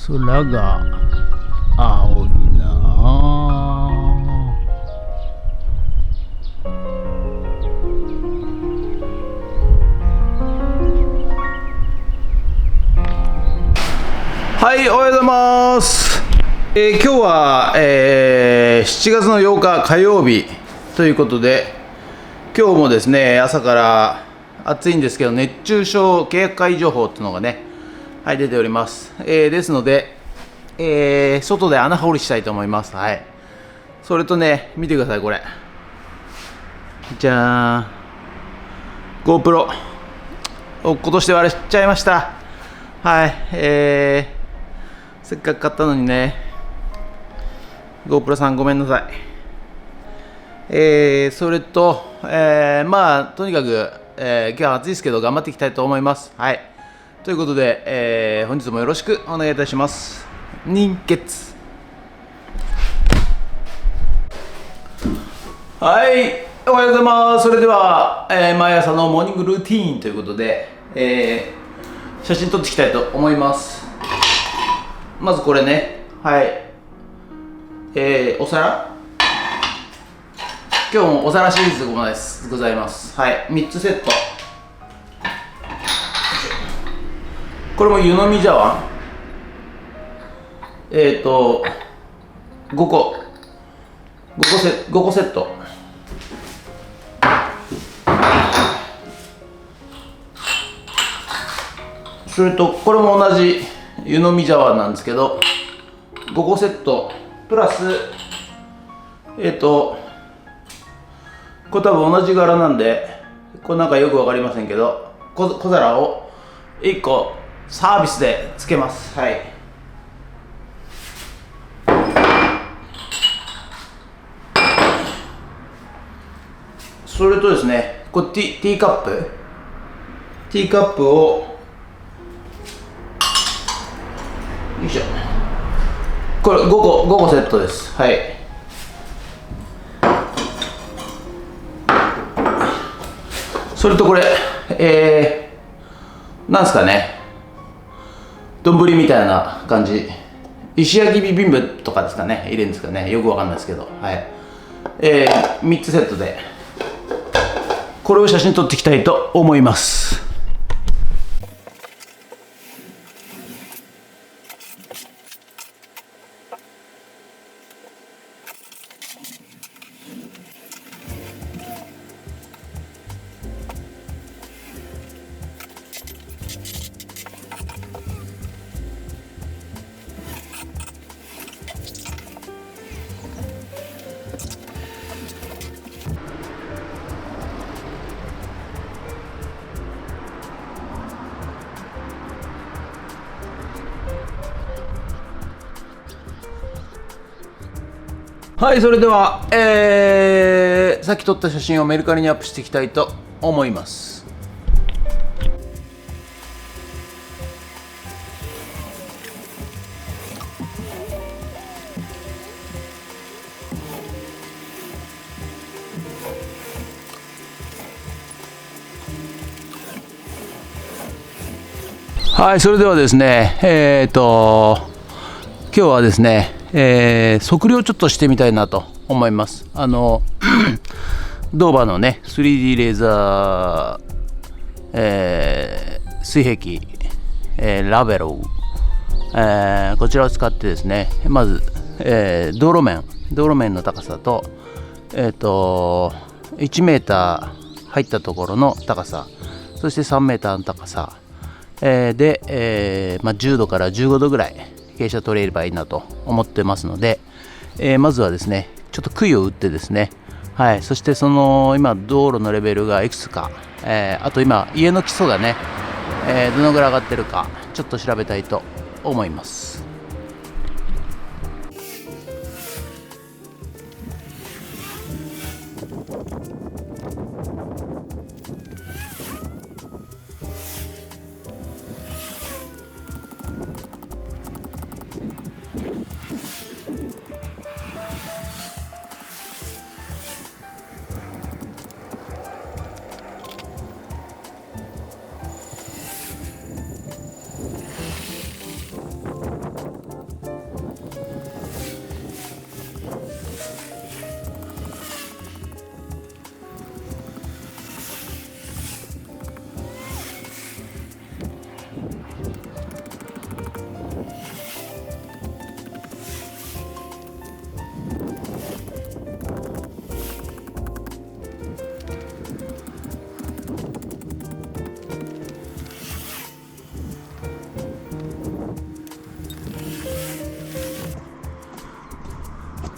空が青いなあ。はい、おはようございます。今日は、7月の8日火曜日ということで、今日もですね、朝から暑いんですけど、熱中症警戒情報っていうのがね、はい、出ております。ですので、外で穴掘りしたいと思います。はい。それとね、見てください、これ。じゃーん。GoPro。落っことして割れちゃいました。はい。せっかく買ったのにね。GoPro さんごめんなさい。それと、まあ、とにかく、今日は暑いですけど、頑張っていきたいと思います。はい。ということで、本日もよろしくお願いいたします。人血。はい、おはようございます。それでは、毎朝のモーニングルーティーンということで、写真撮っていきたいと思います。まずこれね、はい。お皿、今日もお皿シリーズでございます。はい、3つセット。これも湯飲み茶碗。5個。5個セット。それと、これも同じ湯飲み茶碗なんですけど、5個セット。プラス、これ多分同じ柄なんで、これなんかよくわかりませんけど、小皿を1個サービスでつけます。はい。それとですね、これティーカップを、よいしょ。これ5個セットです。はい。それとこれ、なんすかね、丼みたいな感じ。石焼きビビンバとかですかね、入れるんですかね、よくわかんないですけど、はい。3つセットで、これを写真撮っていきたいと思います。はい、それでは、さっき撮った写真をメルカリにアップしていきたいと思います。はい、それではですね、今日はですね、測量ちょっとしてみたいなと思います。ドーバーのね 3D レーザー、水壁、ラベロ、こちらを使ってですね、まず、道路面の高さと、1メーター入ったところの高さ、そして3メーターの高さ、で、10度から15度ぐらい傾斜取れればいいなと思ってますので、まずはですね、ちょっと杭を打ってですね、はい、そしてその今道路のレベルがいくつか、あと今家の基礎がね、どのぐらい上がってるかちょっと調べたいと思います。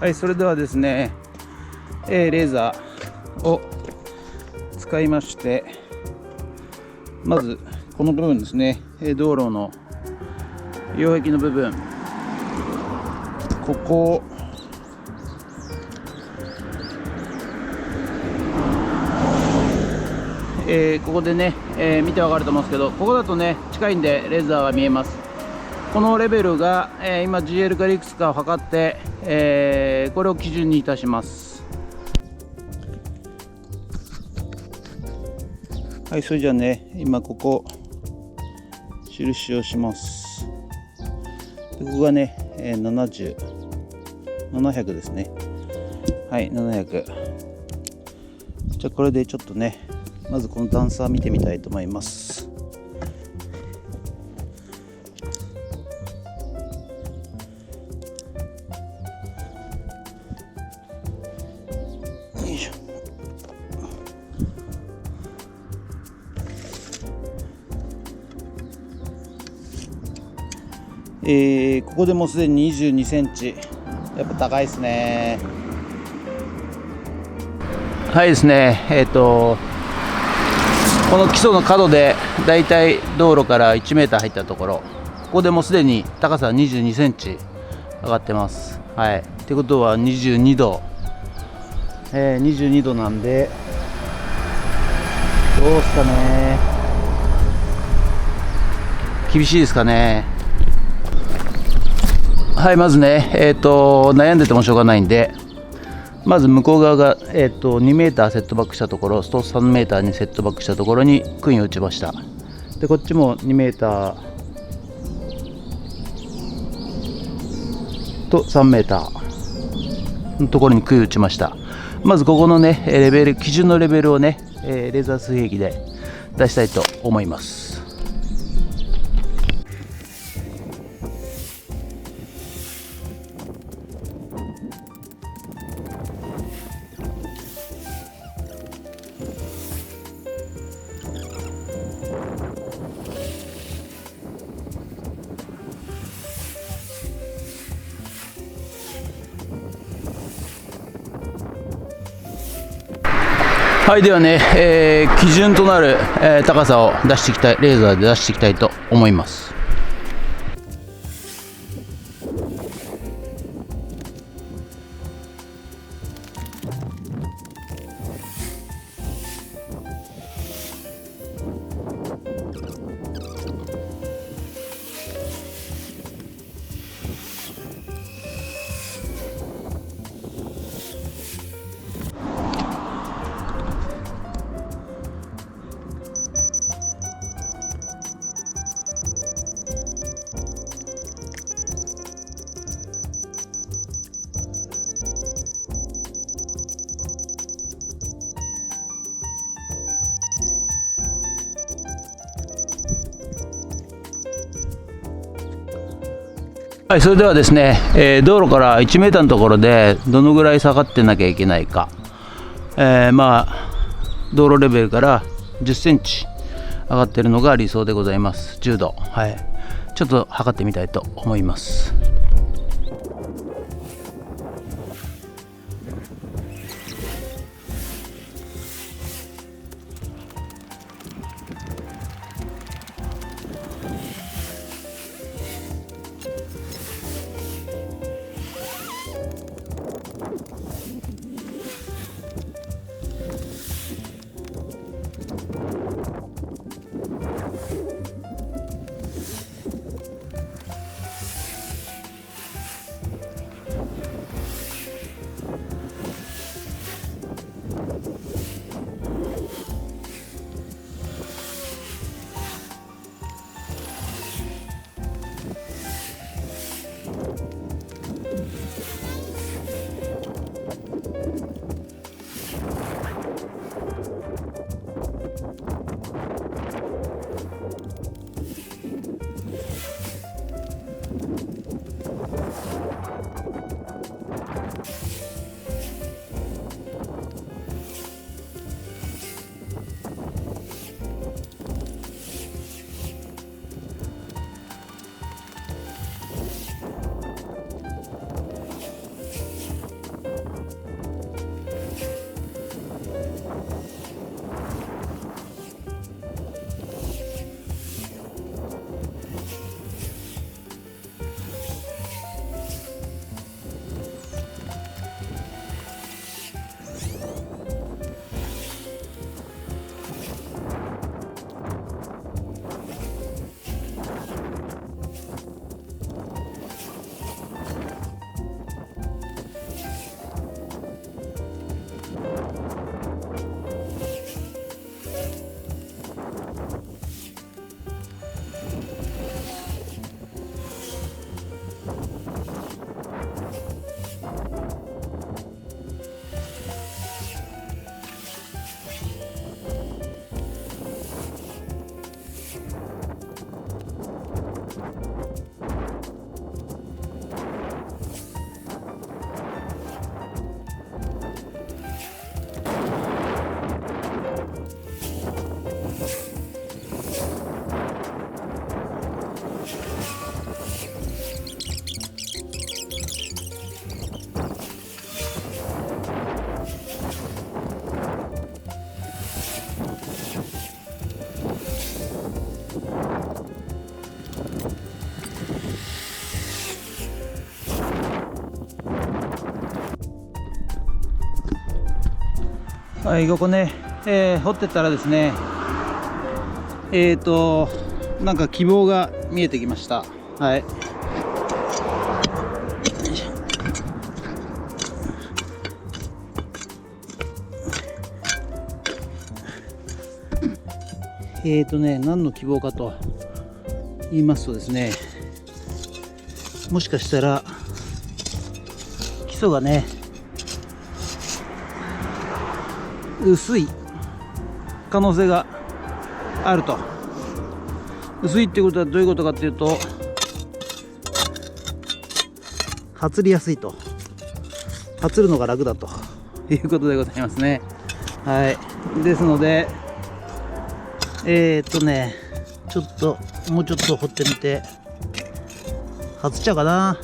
はい、それではですね、レーザーを使いまして、まずこの部分ですね、道路の擁壁の部分、ここをここでね、見てわかると思うんですけど、ここだとね近いんでレーザーが見えます。このレベルが、今 GL かリクスかを測って、これを基準にいたします。はい、それじゃあね、今ここ印をします。でここがね、70、700ですね。はい、700。じゃあこれでちょっとね、まずこの段差見てみたいと思います。よいしょ。ここでもうすでに22センチ。やっぱ高いですね。はいですね。この基礎の角でだいたい道路から1メーター入ったところ、ここでもうすでに高さ22センチ上がってます。はい。ってことは22度、22度なんで、どうですかね。厳しいですかね。はい、まずね、悩んでてもしょうがないんで、まず向こう側が、2メーターセットバックしたところ、3メーターにセットバックしたところに杭を打ちました。でこっちも2メーターと3メーターのところに杭を打ちました。まずここのねレベル、基準のレベルをね、レーザー水平器で出したいと思います。はい、ではね、基準となる、高さを出していきたい、レーザーで出していきたいと思います。はい、それではですね、道路から1メーターのところでどのぐらい下がってなきゃいけないか、まあ道路レベルから10センチ上がってるのが理想でございます。10度、はい、ちょっと測ってみたいと思います。はい、ここね、掘ってったらですね、なんか希望が見えてきました。はい。何の希望かと言いますとですね、もしかしたら基礎がね、薄い可能性があると。薄いっていうことはどういうことかっていうと、はつりやすいと、はつるのが楽だということでございますね。はい。ですのでちょっともうちょっと掘ってみて、外っちゃうかな、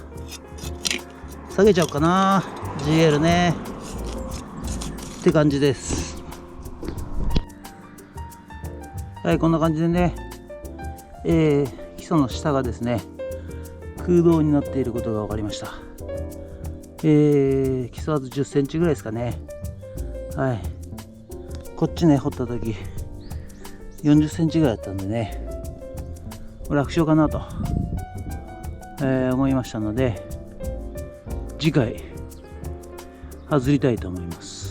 下げちゃおうかな、 GL ねって感じです。はい、こんな感じでね、基礎の下がですね空洞になっていることが分かりました。基礎厚10センチぐらいですかね。はい、こっちね掘った時40センチぐらいだったんでね、楽勝かなと、思いましたので、次回外りたいと思います。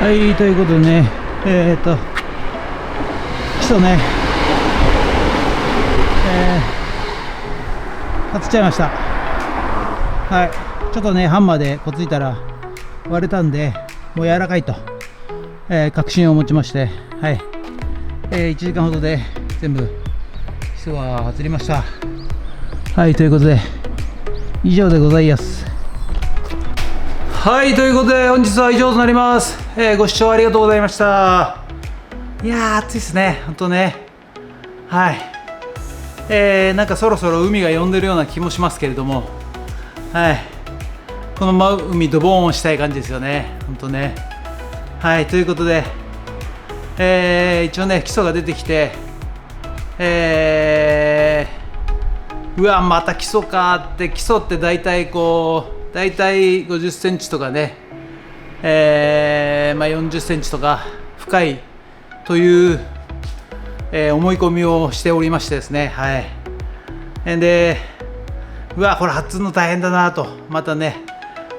はい、ということでね、基礎ね、外っちゃいました。はい、ちょっとね、ハンマーでこついたら割れたんで、もう柔らかいと、確信を持ちまして、はい、1時間ほどで全部基礎は外れました。はい、ということで、以上でございます。はい、ということで本日は以上となります。ご視聴ありがとうございました。いやー暑いですね、本当ね。はい、なんかそろそろ海が呼んでるような気もしますけれども、はい、この真海ドボーンしたい感じですよね、本当ね。はい、ということで、一応ね基礎が出てきて、うわまた基礎かって、基礎って大体50センチとかね、40センチとか深いという、思い込みをしておりましてですね、はい。で、うわこれ発音の大変だなと、またね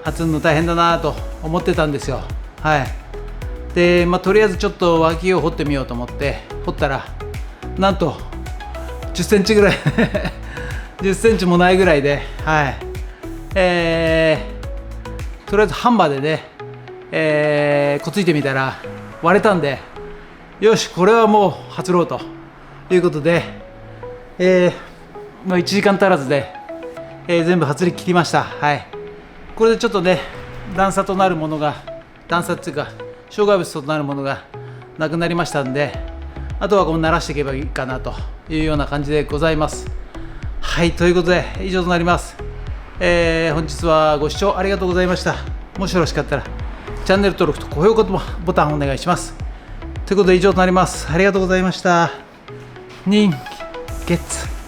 発音の大変だなと思ってたんですよ。はい。で、とりあえずちょっと脇を掘ってみようと思って掘ったら、なんと10センチぐらい10センチもないぐらいで、はい。とりあえずハンマーでね、こついてみたら割れたんで、よしこれはもう発ろうということで、1時間足らずで、全部発り切りました。はい。これでちょっとね段差となるものが、段差っていうか障害物となるものがなくなりましたんで、あとはこう慣らしていけばいいかなというような感じでございます。はい、ということで以上となります。本日はご視聴ありがとうございました。もしよろしかったらチャンネル登録と高評価ボタンをお願いします。ということで以上となります。ありがとうございました。人月